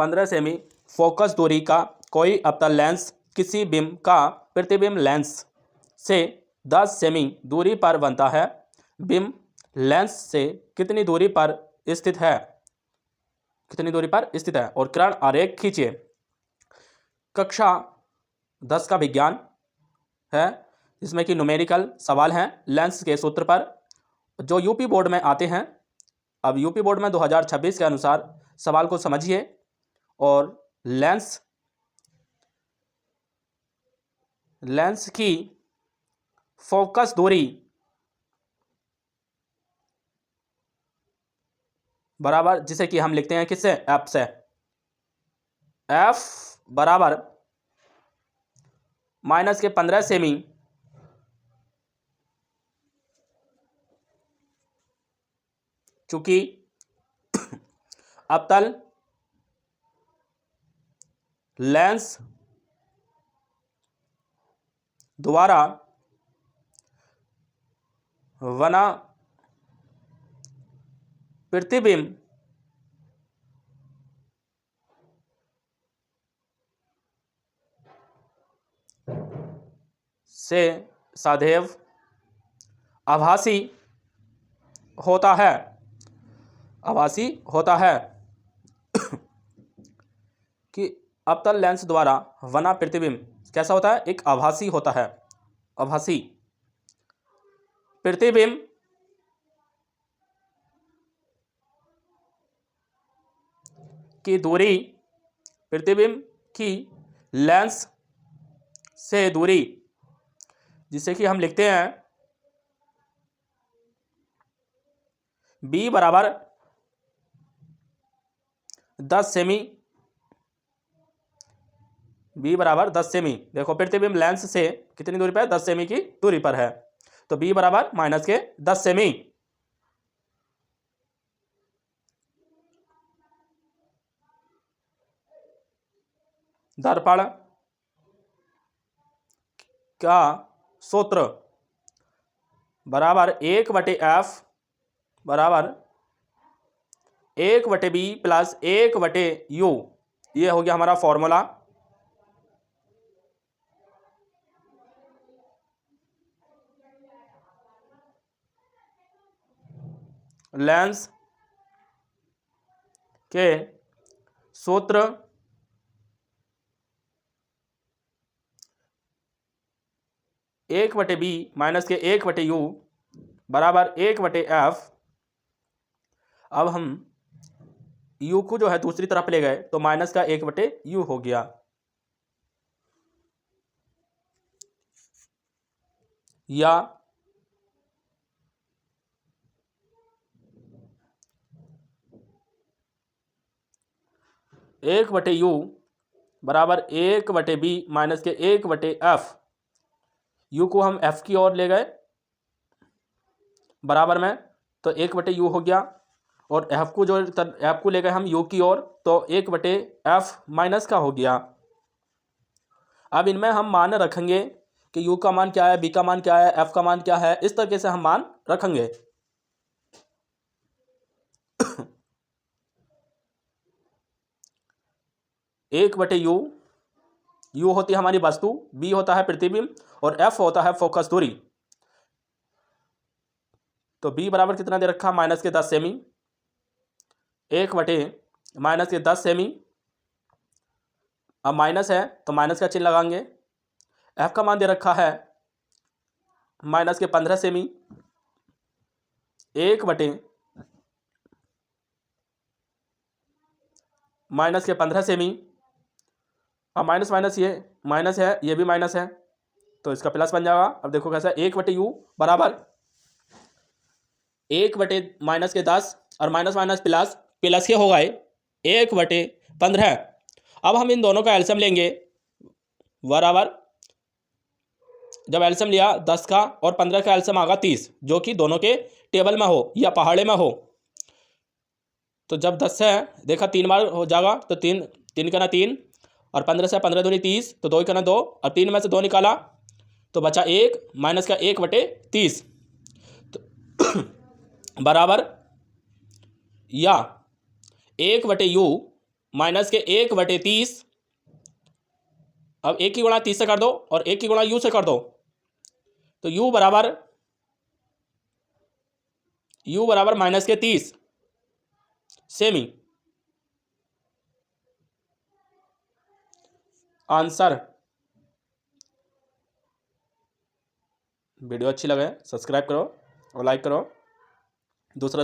15 semi focus दूरी का कोई अवतल लेंस किसी बिंब का प्रतिबिंब लेंस से 10 सेमी दूरी पर बनता है। बिंब लेंस से कितनी दूरी पर स्थित है, और किरण आरेख खींचिए। कक्षा 10 का विज्ञान है, जिसमें कि न्यूमेरिकल सवाल हैं लेंस के सूत्र पर, जो यूपी बोर्ड में आते हैं। अब यूपी बोर्ड में 2026 के अनुसार सवाल को समझिए। और लेंस की फोकस दूरी बराबर, जिसे कि हम लिखते हैं किससे, एफ से। एफ बराबर माइनस के 15 सेमी चूंकि अवतल लेंस द्वारा बना प्रतिबिंब से सदैव आभासी होता है। कि अवतल लेंस द्वारा बना प्रतिबिंब कैसा होता है, एक आभासी होता है। आभासी प्रतिबिंब की दूरी, प्रतिबिंब की लेंस से दूरी, जिसे कि हम लिखते हैं b बराबर 10 सेमी। b बराबर 10 सेमी। देखो प्रतिबिंब लेंस से कितनी दूरी पर है, 10 सेमी की दूरी पर है। तो b बराबर माइनस के 10 सेमी। दर्पण का सूत्र बराबर 1/f बराबर 1/b प्लस 1/u। ये हो गया हमारा फॉर्मूला। लेंस के सूत्र एक बटे बी माइनस के 1/u बराबर 1/f। अब हम u को जो है दूसरी तरफ ले गए तो माइनस का 1/u हो गया। या 1/u बराबर 1/b माइनस के 1/f। u को हम f की ओर ले गए बराबर में, तो 1/u हो गया। और f को ले गए हम u की ओर, तो 1/f माइनस का हो गया। अब इनमें हम मान रखेंगे कि u का मान क्या है, b का मान क्या है, f का मान क्या है, इस तरीके से हम मान रखेंगे। एक बटे u होती है हमारी वस्तु, b होता है प्रतिबिंब और f होता है फोकस दूरी। तो b बराबर कितना दे रखा, माइनस के 10 सेमी। 1/- माइनस के 10 सेमी। अब माइनस है तो माइनस का चिन्ह लगाएंगे। f का मान दे रखा है माइनस के 15 सेमी। 1/- माइनस के 15 सेमी। अब माइनस माइनस ये माइनस है, ये भी माइनस है, तो इसका प्लस बन जाएगा। अब देखो कैसा, 1/u बराबर 1/ माइनस के 10 और माइनस माइनस प्लस, प्लस के हो गए 1/15। अब हम इन दोनों का एलसीएम लेंगे बराबर, जब एलसीएम लिया 10 का और 15 का एलसीएम आगा 30, जो कि दोनों के टेबल में हो या पहाड़े में हो। तो जब 10 है देखा 3 बार हो जाएगा, तो 3 का ना 3 और 15 से 15 दूनी 30, तो 2 का ना 2 और 3 में से 2 निकाला तो बचा 1 माइनस का 1/30। तो बराबर या 1/u माइनस के 1/30। अब 1 की गुणा 30 से कर दो और 1 की गुणा u से कर दो, तो u बराबर माइनस के 30। Semi answer. वीडियो अच्छी लगे सब्सक्राइब करो और लाइक करो, दूसरा